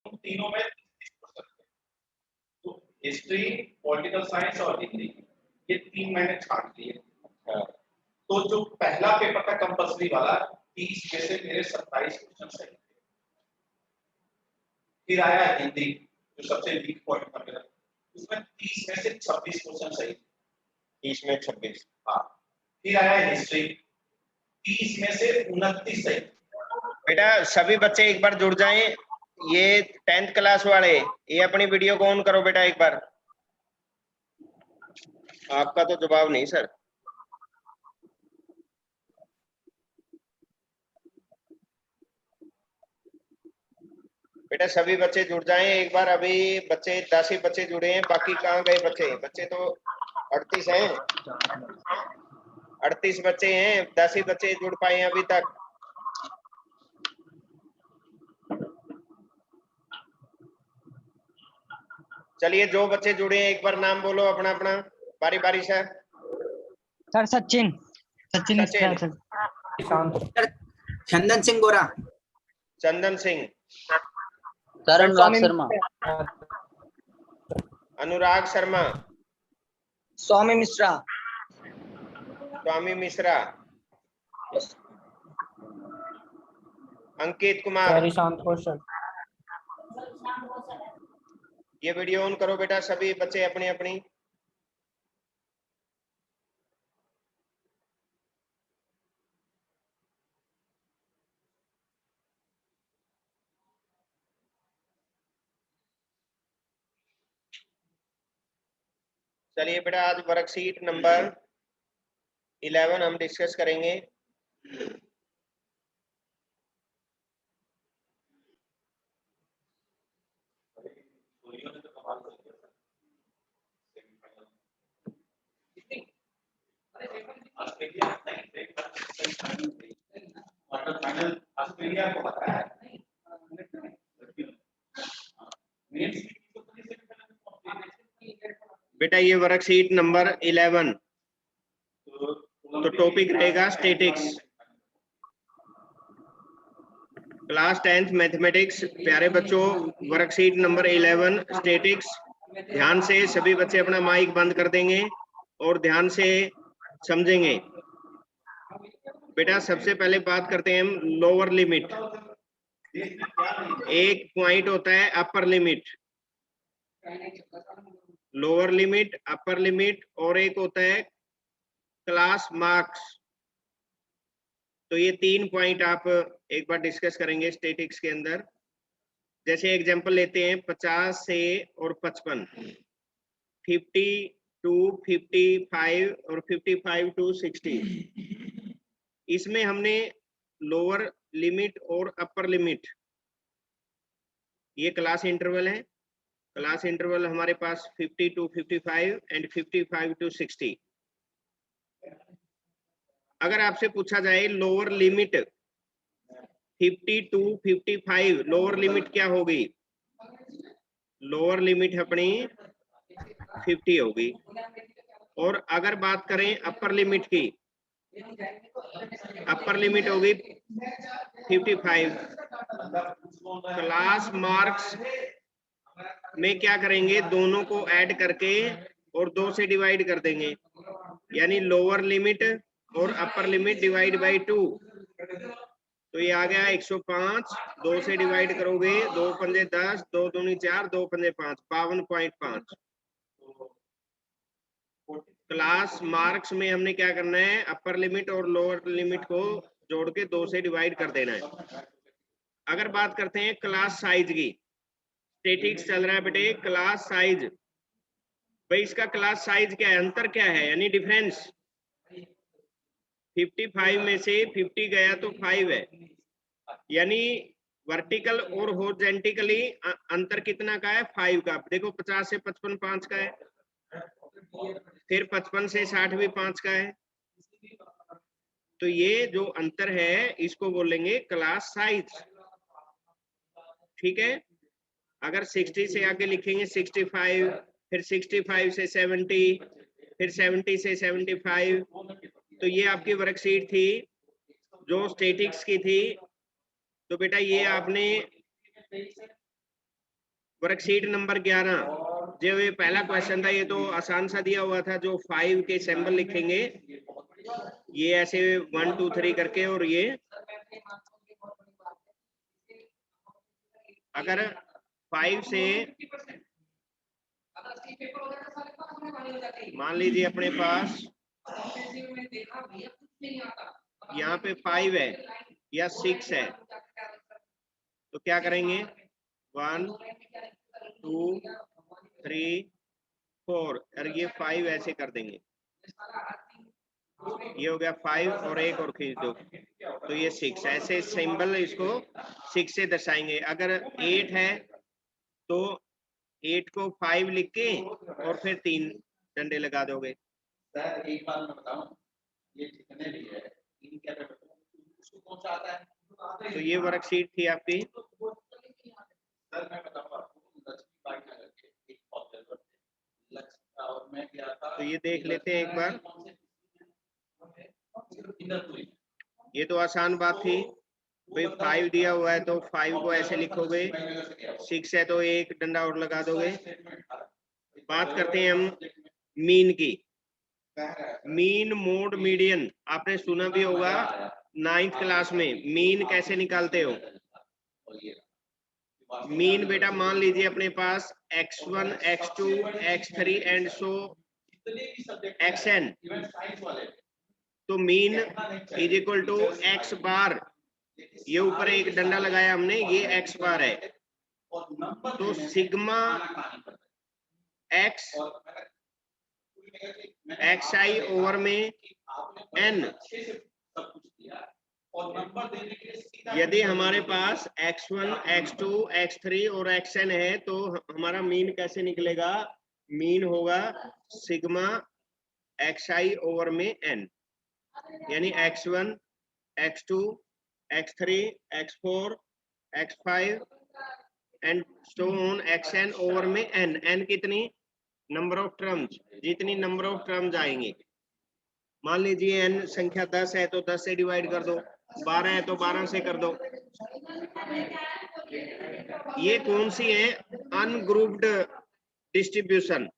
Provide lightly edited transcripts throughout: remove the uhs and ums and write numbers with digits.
तीनों में 30%। तो हिस्ट्री, पॉलिटिकल साइंस और हिंदी, ये 3 मैंने छांट लिए। तो जो पहला पेपर था कंपल्सरी वाला, 30 में से मेरे 27 क्वेश्चन सही थे। फिर आया हिंदी, जो सबसे वीक पॉइंट था मेरा, उसमें 30 में से 26 क्वेश्चन सही थे। 30 में 26। हाँ। फिर आया हिस्ट्री, 30 में से 29 सही। बेटा सभी बच्चे एक बार जुड़ जाएं, ये 10th क्लास वाले, ये अपनी वीडियो को ऑन करो बेटा एक बार। आपका तो जवाब नहीं सर। बेटा सभी बच्चे जुड़ जाएं एक बार, अभी बच्चे 10 ही बच्चे जुड़े हैं, बाकी कहाँ गए बच्चे? बच्चे तो 38 हैं, 38 बच्चे हैं, 10 ही बच्चे जुड़ पाए हैं अभी तक। चलिए जो बच्चे जुड़े हैं एक बार नाम बोलो अपना अपना, बारी बारी से। सर सचिन सचिन, चंदन सिंह गोरा, चंदन सिंह, सर अनुराग शर्मा, अनुराग शर्मा, स्वामी मिश्रा, स्वामी मिश्रा, अंकित कुमार। ये वीडियो ऑन करो बेटा सभी बच्चे अपनी अपनी। चलिए बेटा आज वर्कशीट नंबर 11 हम डिस्कस करेंगे। ऑस्ट्रेलिया को पता है। बेटा ये वर्कशीट नंबर 11, तो टॉपिक रहेगा स्टैटिक्स। Class 10th mathematics. प्यारे बच्चों वर्कशीट नंबर 11 स्टैटिक्स। ध्यान से सभी बच्चे अपना माइक बंद कर देंगे और ध्यान से समझेंगे। बेटा सबसे पहले बात करते हैं हम लोअर लिमिट। एक पॉइंट होता है upper limit, lower limit, upper limit, और एक होता है क्लास मार्क्स। तो ये 3 पॉइंट आप एक बार डिस्कस करेंगे स्टैटिक्स के अंदर। जैसे एग्जांपल लेते हैं 50 से और 55, 50 to 55 और 55 to 60। इसमें हमने लोअर लिमिट और अपर लिमिट, ये क्लास इंटरवल है। क्लास इंटरवल हमारे पास 50 to 55 एंड 55 to 60। अगर आपसे पूछा जाए lower limit 50 to 55, lower limit क्या होगी? लोअर लिमिट अपनी 50 होगी। और अगर बात करें अपर लिमिट की, अपर लिमिट होगी 55। क्लास मार्क्स में क्या करेंगे, दोनों को ऐड करके और 2 से डिवाइड कर देंगे, यानी लोअर लिमिट और अपर लिमिट डिवाइड बाय 2। तो ये आ गया 105, 2 से डिवाइड करोगे 2 पंजे 10, 2 दूनी 4, 2 पंजे 5, 52.5। क्लास मार्क्स में हमने क्या करना है, अपर लिमिट और लोअर लिमिट को जोड़ के 2 से डिवाइड कर देना है। अगर बात करते हैं क्लास साइज की, स्टैटिक्स चल रहा है बेटे, क्लास साइज। भाई इसका क्लास साइज क्या है, अंतर क्या है, यानी डिफरेंस। 55 में से 50 गया तो 5 है, यानी वर्टिकल और हॉरिजॉन्टली अंतर कितना का है, 5 का। देखो 50 से 55 5 का है, फिर 55 से 60 भी 5 का है। तो ये जो अंतर है इसको बोलेंगे क्लास साइज। ठीक है। अगर 60 से आगे लिखेंगे 65, फिर 65 से 70, फिर 70 से 75। तो ये आपकी वर्कशीट थी जो स्टैटिक्स की थी। तो बेटा ये आपने वर्कशीट नंबर 11 जो ये पहला क्वेश्चन था, ये तो आसान सा दिया हुआ था, जो 5 के सिंबल लिखेंगे ये ऐसे 1 2 3 करके, और ये अगर 5 से मान लीजिए अपने पास यहाँ पे 5 है या 6 है, तो क्या करेंगे 1 2 3 4 और ये 5 ऐसे कर देंगे, ये हो गया 5 और एक और खींच दो तो ये 6, ऐसे सिंबल इसको 6 से दर्शाएंगे। अगर 8 है तो 8 को 5 लिख के और फिर 3 डंडे लगा दोगे। सर एक बात मैं बताऊं, ये जितने भी है इनके उसको कौन सा आता है? तो ये वर्कशीट थी आपकी। सर मैं बताऊं आपको, लक्ष्मीबाई नगर के एक ऑब्जर्वर थे, लक्ष्मी और मैं गया था, तो ये देख लेते हैं एक बार। इंद्रपुरी। ये तो आसान बात थी भाई, 5 दिया हुआ है तो 5 को ऐसे लिखोगे, 6 है तो एक डंडा और लगा दोगे। बात करते हैं हम मीन की। मीन मोड मीडियन आपने सुना भी होगा 9th क्लास में, मीन कैसे निकालते हो? मीन बेटा मान लीजिए अपने पास x1 x2 x3 and so xn, तो mean is equal to x bar, ये ऊपर एक डंडा लगाया हमने, ये x बार है, तो सिग्मा x xi ओवर में n, यदि हमारे पास x1 x2 x3 और xn है तो हमारा मीन कैसे निकलेगा? मीन होगा सिग्मा xi ओवर में n, यानी x1 x2 x3 x4 x5 and so on xn over में n। n कितनी? नंबर ऑफ टर्म्स, जितनी नंबर ऑफ टर्म्स आएंगे। मान लीजिए n संख्या 10 है तो 10 से डिवाइड कर दो, 12 है तो 12 से कर दो। ये कौन सी है? अनग्रुप्ड डिस्ट्रीब्यूशन,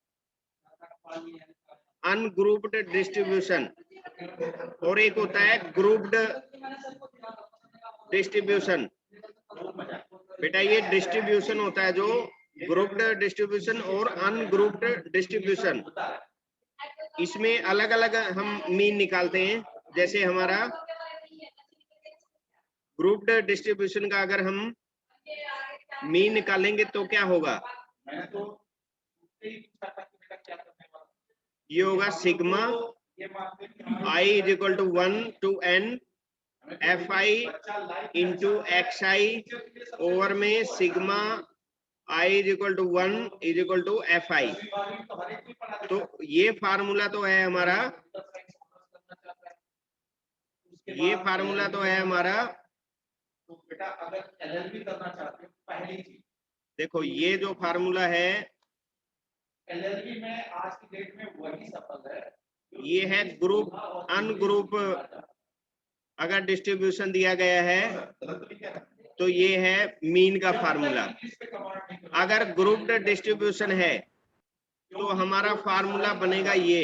अनग्रुप्ड डिस्ट्रीब्यूशन, और एक होता है ग्रुप्ड डिस्ट्रीब्यूशन। बेटा ये डिस्ट्रीब्यूशन होता है जो ग्रुप्ड डिस्ट्रीब्यूशन और अनग्रुप्ड डिस्ट्रीब्यूशन, इसमें अलग अलग हम मीन निकालते हैं। जैसे हमारा ग्रुप्ड डिस्ट्रीब्यूशन का अगर हम मीन निकालेंगे तो क्या होगा? ये होगा sigma i is equal to 1 to n fi into xi over में sigma i is equal to 1 is equal to fi। तो ये फार्मूला तो है हमारा, ये फार्मूला तो है हमारा। बेटा अगर LLB करना चाहते हो पहली चीज देखो, ये जो फार्मूला है LLB में आज की डेट में वही सफल है, ये है ग्रुप अनग्रुप। अगर डिस्ट्रीब्यूशन दिया गया है तो ये है मीन का फार्मूला। अगर ग्रुप्ड डिस्ट्रीब्यूशन है तो हमारा फार्मूला बनेगा ये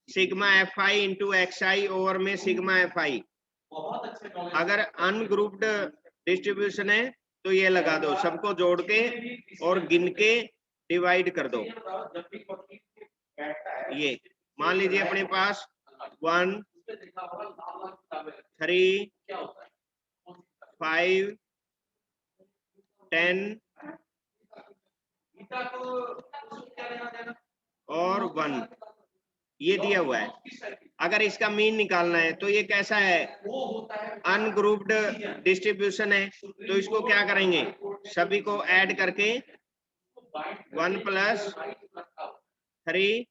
sigma fi into xi over में सिग्मा fi। अगर अनग्रुप्ड डिस्ट्रीब्यूशन है तो ये लगा दो, सबको जोड़ के और गिन के डिवाइड कर दो। ये मान लीजिए अपने पास 1 3 5 10 और 1 ये दिया हुआ है। अगर इसका मीन निकालना है तो ये कैसा है? अनग्रुप्ड डिस्ट्रीब्यूशन है, तो इसको क्या करेंगे? सभी को ऐड करके 1 प्लस 3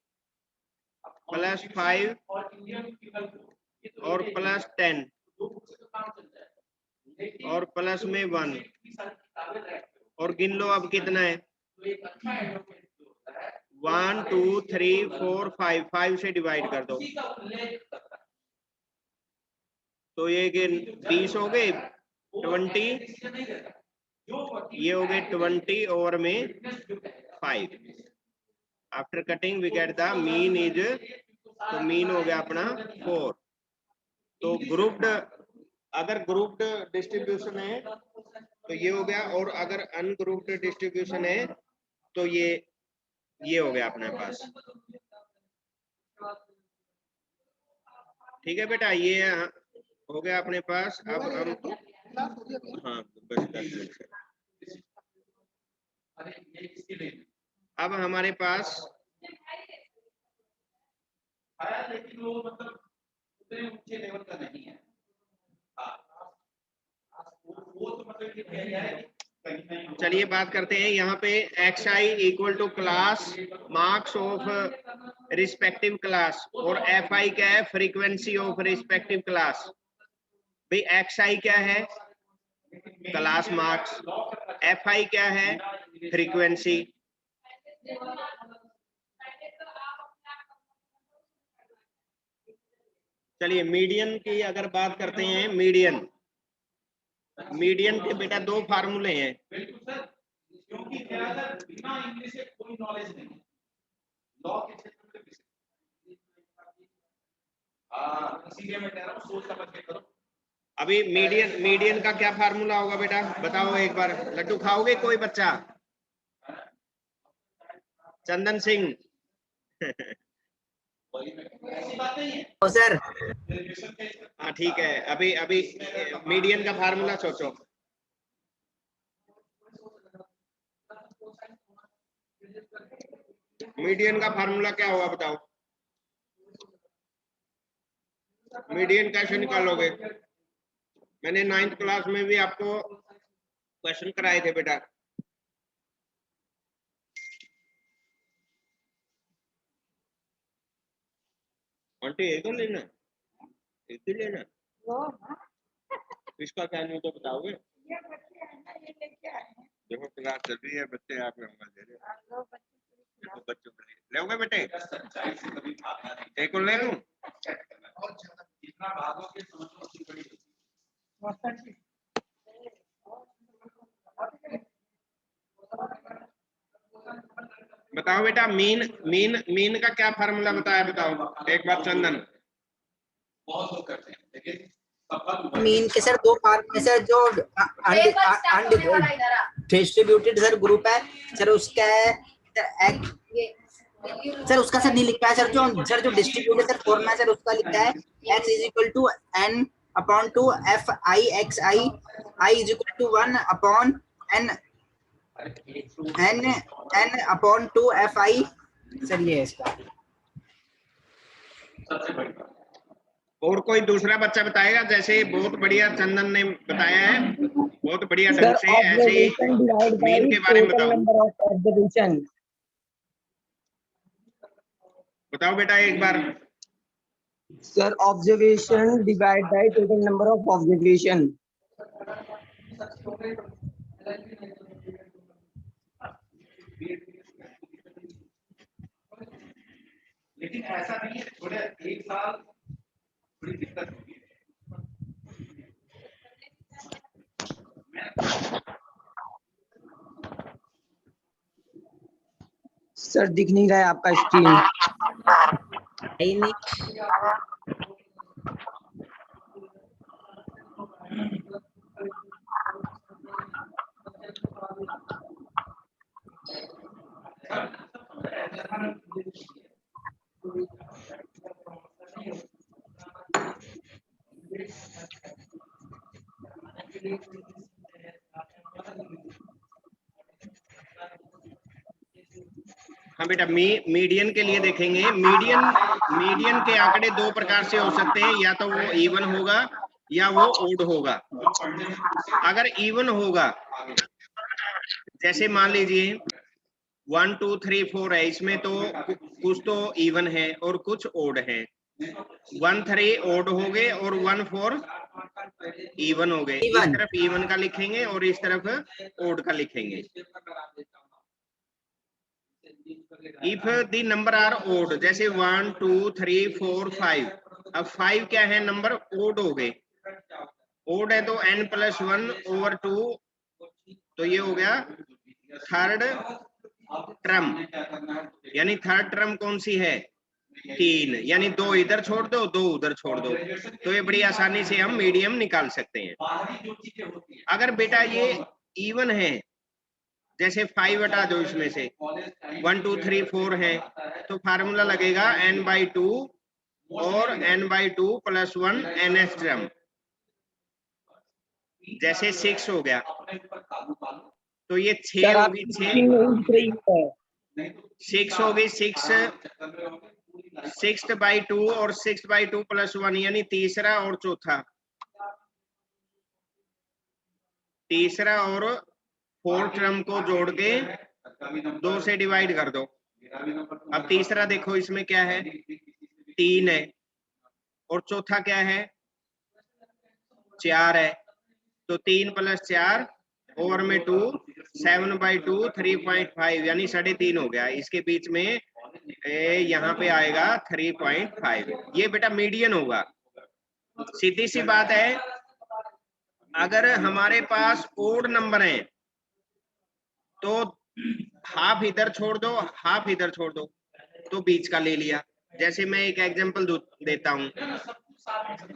प्लस 5 और प्लस 10 और प्लस में 1 और गिन लो अब कितना है। 1 2 3 4 5, 5 से डिवाइड कर दो तो ये 20 हो गए, 20 ये हो गए 20 ओवर में 5। After cutting we get the mean is, तो मीन हो गया अपना 4। तो ग्रुप्ड, अगर ग्रुप्ड डिस्ट्रीब्यूशन है तो ये हो गया, और अगर अनग्रुप्ड डिस्ट्रीब्यूशन है तो ये हो गया अपने पास। ठीक है बेटा, ये हो गया अपने पास। अब हम, हाँ बस 10 मिनट। अब हमारे पास लेकिन वो मतलब उतने ऊंचे लेवल का नहीं है। वो तो मतलब ये कह रहा है, चलिए बात करते हैं यहाँ पे xi equal to class marks of respective class, और fi क्या है, फ्रीक्वेंसी ऑफ रिस्पेक्टिव क्लास। भाई xi क्या है, क्लास मार्क्स, fi क्या है, फ्रीक्वेंसी। चलिए मीडियन की अगर बात करते हैं, मीडियन के बेटा 2 फार्मूले हैं। क्योंकि मेरा सर बिना इंग्लिश से कोई नॉलेज नहीं है लॉ के क्षेत्र में। इसीलिए मैं कह रहा हूँ सोच समझ के करो। अभी मीडियन का क्या फार्मूला होगा बेटा, बताओ एक बार। लड्डू खाओगे कोई बच्चा? चंदन सिंह। सर हाँ ठीक है, अभी मीडियन का फार्मूला सोचो। मीडियन का फार्मूला क्या होगा बताओ, मीडियन कैसे निकालोगे? मैंने 9th क्लास में भी आपको क्वेश्चन कराए थे बेटा। आंटी एक ही लेना, एक ही लेना, इसका क्या नहीं तो बताओगे? देखो क्लास चल रही है, बच्चे आप नंबर दे रहे हो, बच्चों को लोगे बेटे? एक और ले लूं? जितना भागोगे समझो उतनी बड़ी। बताओ बेटा, मीन का क्या फार्मूला बताया, बताओ एक बार चंदन। बहुत लोग करते हैं लेकिन मीन के सर 2 पार्ट में सर, जो डिस्ट्रीब्यूटेड सर ग्रुप है सर, उसका सर उसका सर नहीं लिख पाया सर, जो डिस्ट्रीब्यूटेड सर फॉर्म है सर, उसका लिखा है x is equal to n upon 2 f i x i is equal to 1 upon n upon 2 f i। Sir ये है इसका। सबसे बड़ी बात। और कोई दूसरा बच्चा बताएगा? जैसे बहुत बढ़िया चंदन ने बताया है, बहुत बढ़िया ढंग से, ऐसे ही मीन के बारे में बताओ। बताओ बेटा एक बार। Sir, observation divided by total number of observation. लेकिन ऐसा नहीं है, थोड़े एक साल थोड़ी दिक्कत होगी। सर दिख नहीं रहा है आपका स्क्रीन। हाँ बेटा, मीडियन के लिए देखेंगे। मीडियन के आंकड़े 2 प्रकार से हो सकते हैं, या तो वो इवन होगा या वो ओड होगा। अगर इवन होगा, जैसे मान लीजिए 1 2 3 4 है, इसमें तो कुछ तो इवन है और कुछ ओड है। 1 3 ओड हो गए और 1 4 इवन हो गए। इस तरफ इवन का लिखेंगे और इस तरफ ओड का लिखेंगे। If the number are odd, जैसे 1 2 3 4 5, अब 5 क्या है, नंबर ओड हो गए। ओड है तो n+1/2 तो ये हो गया थर्ड टर्म। यानी थर्ड टर्म कौन सी है? 3, यानी 2 इधर छोड़ दो, 2 उधर छोड़ दो, तो ये बड़ी आसानी से हम मीडियम निकाल सकते हैं। अगर बेटा ये इवन है, जैसे 5 हटा दो इसमें से, 1 2 3 4 है, तो फार्मूला लगेगा n/2 और n/2 + 1 ns टर्म। जैसे 6 हो गया, तो ये 6 सर होगी, आपकी 6 स्क्रीन नहीं दिख रही है। 6 होगी, 6/2 और 6/2 + 1, यानी तीसरा और चौथा, तीसरा और फोर्थ टर्म को जोड़ के 2 से डिवाइड कर दो। अब तीसरा देखो इसमें क्या है, 3 है, और चौथा क्या है, 4 है, तो 3 + 4 ओवर में 2, 7/2 3.5, यानी 3.5 हो गया। इसके बीच में यहाँ पे आएगा 3.5। ये बेटा मीडियन होगा। सीधी सी बात है, अगर हमारे पास ओड नंबर है तो हाफ इधर छोड़ दो, हाफ इधर छोड़ दो, तो बीच का ले लिया। जैसे मैं एक एग्जांपल देता हूं।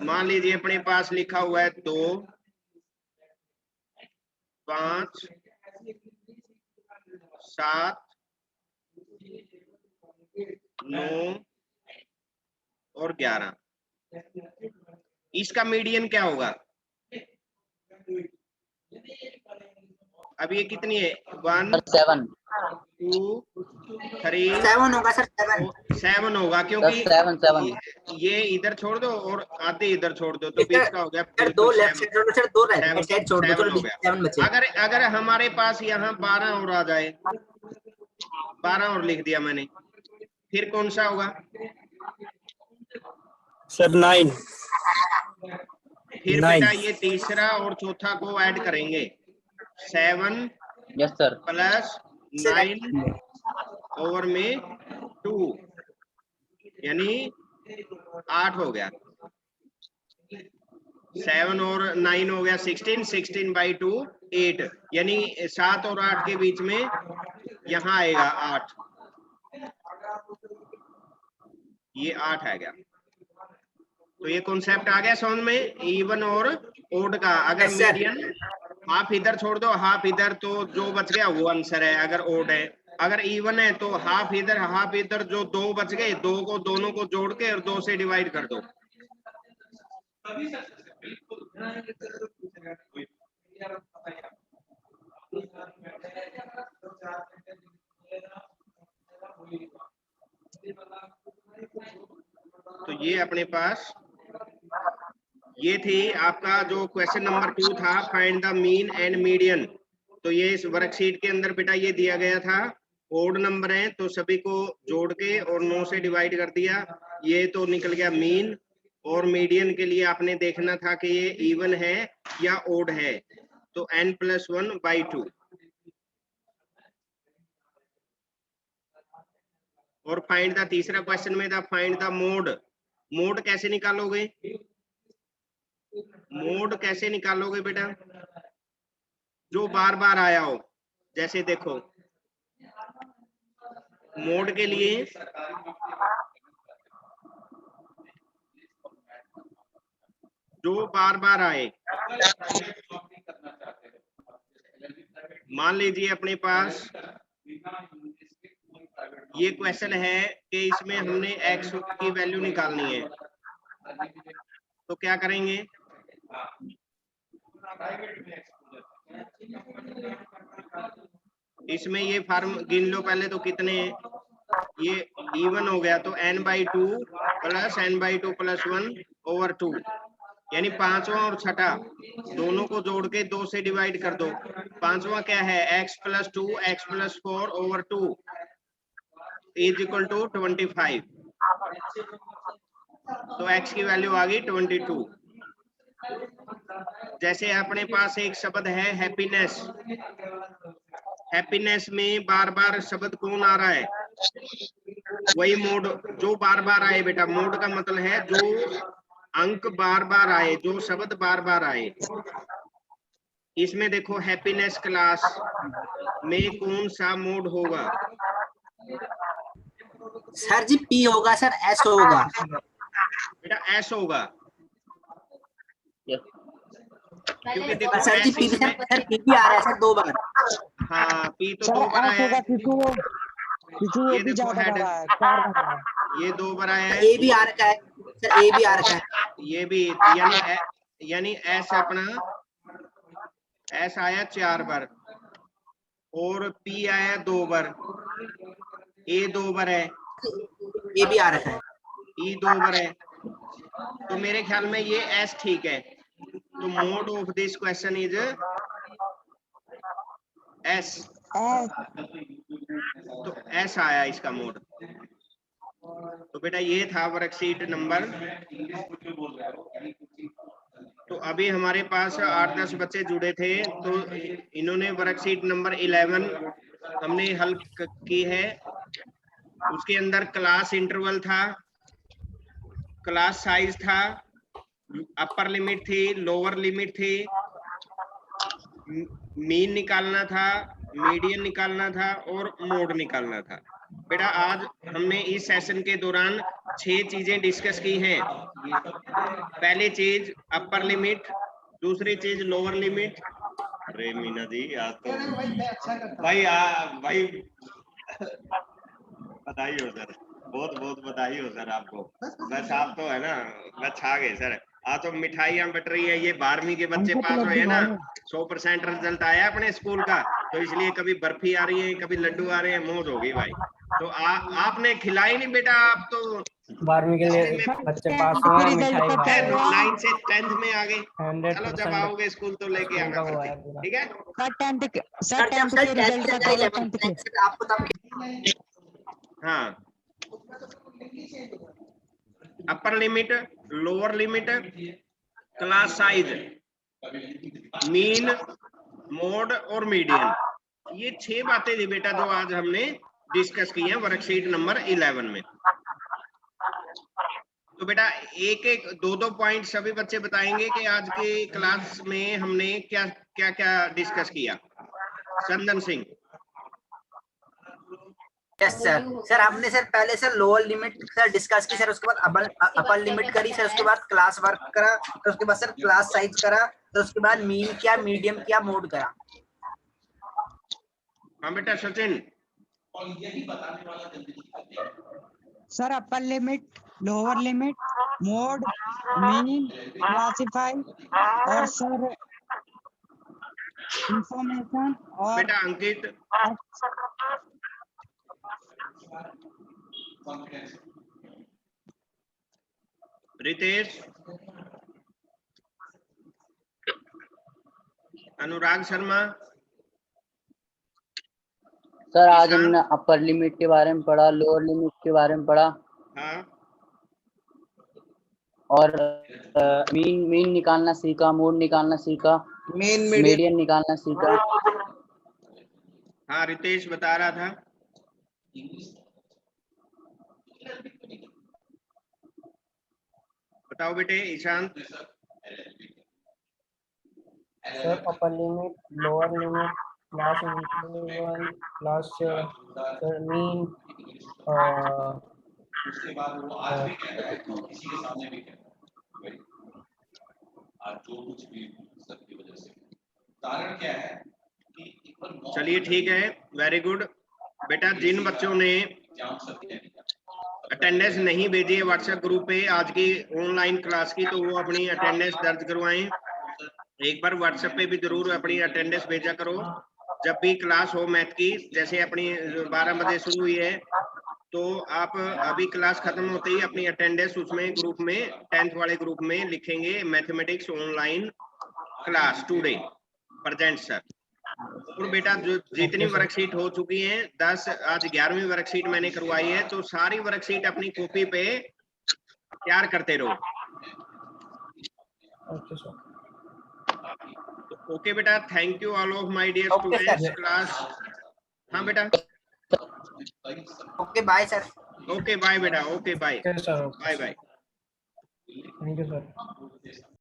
मान लीजिए अपने पास लिखा हुआ है 2 5 7 9 और 11। इसका मीडियन क्या होगा? अब ये कितनी है? 1 7 2 3 7 होगा सर, 7 होगा, क्योंकि 7 ये इधर छोड़ दो और आधे इधर छोड़ दो, तो सर, बीच का हो गया सर 2 बिल्कुल लेफ्ट 7। साइड छोड़ दो सर, 2 राइट साइड छोड़ दो, 7 चलो हो गया। 7 बचे। अगर हमारे पास यहाँ 12 और आ जाए, 12 और लिख दिया मैंने, फिर कौन सा होगा? सर 9। फिर बेटा ये तीसरा और चौथा को ऐड करेंगे, 7 यस सर + 9 ओवर में 2, यानी 8 हो गया। 7 और 9 हो गया 16, 16/2 8, यानी 7 और 8 के बीच में यहाँ आएगा 8, ये 8 आ गया। तो ये कॉन्सेप्ट आ गया समझ में, इवन और ओड का। अगर Yes, sir. मीडियन हाफ इधर छोड़ दो, हाफ इधर, तो जो बच गया वो आंसर है अगर ओड है। अगर इवन है तो हाफ इधर, जो 2 बच गए, 2 को दोनों को जोड़ के और 2 से डिवाइड कर दो। तो ये अपने पास ये थी आपका जो क्वेश्चन नंबर 2 था, find the mean and median. तो ये इस वर्कशीट के अंदर बेटा ये दिया गया था, ओड नंबर है तो सभी को जोड़ के और 9 से डिवाइड कर दिया, ये तो निकल गया मीन। और मीडियन के लिए आपने देखना था कि ये इवन है या ओड है, तो n+1/2। और फाइंड द, तीसरा क्वेश्चन में था फाइंड द मोड। मोड कैसे निकालोगे? मोड कैसे निकालोगे बेटा? जो बार बार आया हो, जैसे देखो मोड के लिए जो बार बार आए, मान लीजिए अपने पास ये क्वेश्चन है कि इसमें हमने x की वैल्यू निकालनी है, तो क्या करेंगे? इसमें ये फॉर्म गिन लो पहले, तो कितने, ये इवन हो गया, तो n/2 + n/2 + 1 ओवर 2, यानी पांचवा और छठा दोनों को जोड़ के 2 से डिवाइड कर दो। पांचवा क्या है? x + 2 x + 4 over 2 = 25। तो x की वैल्यू आ गई 22। जैसे अपने पास एक शब्द है हैप्पीनेस, हैप्पीनेस में बार बार शब्द कौन आ रहा है? वही मोड, जो बार बार आए बेटा। मोड का मतलब है जो अंक बार बार आए, जो शब्द बार बार आए। इसमें देखो हैप्पीनेस क्लास में कौन सा मोड होगा? सर जी पी होगा सर, एस होगा। बेटा एस होगा, Yes. क्योंकि देखो सर जी एस पी इसमें, सर पी भी आ रहा है सर 2 बार। हाँ पी तो सर 2 बार एस आया होगा है, क्योंकि ये ये भी देखो ज्यादा हेड, बड़ा है, 4 बार है। ये 2 बार आया है, ए भी आ रखा है सर, ए भी आ रखा है। ये भी, यानी एस अपना एस आया 4 बार और पी आया 2 बार, ए 2 बार है, ए भी आ रखा है। ई 2 बार है, तो मेरे ख्याल में ये एस ठीक है। तो mode of this question is S, तो एस आया इसका मोड। तो बेटा ये था वर्कशीट नंबर, तो अभी हमारे पास 8-10 बच्चे जुड़े थे, तो इन्होंने वर्कशीट नंबर 11 हमने हल की है। उसके अंदर क्लास इंटरवल था, क्लास साइज था, अपर लिमिट थी, लोअर लिमिट थी, मीन निकालना था, मीडियन निकालना था और मोड निकालना था। बेटा आज हमने इस सेशन के दौरान 6 चीजें डिस्कस की हैं। पहली चीज अपर लिमिट, दूसरी चीज लोअर लिमिट। अरे मीना जी आज तो भाई बधाई हो सर, बहुत बहुत बधाई हो सर आपको। बस आप तो है ना, बस छा गए सर। आज तो मिठाइयां बट रही है, ये 12वीं के बच्चे पास हुए ना, 100% रिजल्ट आया अपने स्कूल का, तो इसलिए कभी बर्फी आ रही है, कभी लड्डू आ रहे हैं, मौज होगी भाई। तो आपने खिलाई नहीं बेटा, आप तो 12वीं के लिए बच्चे पास हुए, मिठाई 9 से 10th में आ गए। चलो जब आओगे स्कूल तो लेके आना बर्फी, ठीक है? सर जब सर 10th से 11th सर आपको तब हाँ, upper limit, lower limit, class size, mean, mode और मीडियन, ये 6 बातें थी बेटा जो आज हमने डिस्कस की हैं वर्कशीट नंबर 11 में। तो बेटा एक एक 2-2 पॉइंट सभी बच्चे बताएंगे कि आज के क्लास में हमने क्या क्या क्या डिस्कस किया। Chandan Singh. Yes sir. Sir आपने सर पहले sir lower limit sir discuss की सर, उसके बाद अपर लिमिट करी सर, उसके बाद क्लास वर्क करा, तो उसके बाद सर क्लास साइज करा, तो उसके बाद मीन किया, मीडियम किया, मोड करा। हाँ बेटा Sachin. Sir upper limit, lower limit, mode, mean, classify और सर इंफॉर्मेशन और बेटा अंकित। रितेश। अनुराग शर्मा। सर आज हमने अपर लिमिट के बारे में पढ़ा, लोअर लिमिट के बारे में पढ़ा, हाँ, और मीन निकालना सीखा, मोड निकालना सीखा, मीडियन निकालना सीखा। हाँ रितेश बता रहा था। बताओ बेटे Ishant. Sir upper limit, lower limit, class interval, class sir mean, उसके बाद वो आज भी कह रहा है किसी के सामने भी कह रहा है आज जो कुछ भी सबकी वजह से कारण क्या है कि चलिए ठीक है, वेरी गुड। बेटा जिन बच्चों ने अटेंडेंस नहीं भेजी है व्हाट्सएप ग्रुप पे आज की ऑनलाइन क्लास की, तो वो अपनी अटेंडेंस दर्ज करवाएं। एक बार व्हाट्सएप पे भी जरूर अपनी अटेंडेंस भेजा करो जब भी क्लास हो मैथ की। जैसे अपनी 12 बजे शुरू हुई है, तो आप अभी क्लास खत्म होते ही अपनी अटेंडेंस उसमें ग्रुप में 10th वाले ग्रुप में लिखेंगे, mathematics online class today present sir. और बेटा जो जितनी वर्कशीट हो चुकी हैं 10, आज 11वीं वर्कशीट मैंने करवाई है, तो सारी वर्कशीट अपनी कॉपी पे तैयार करते रहो। Okay sir. ओके बेटा, thank you all of my dear students class. हाँ बेटा okay bye sir. Okay bye बेटा, okay bye okay sir, bye bye. Thank you sir.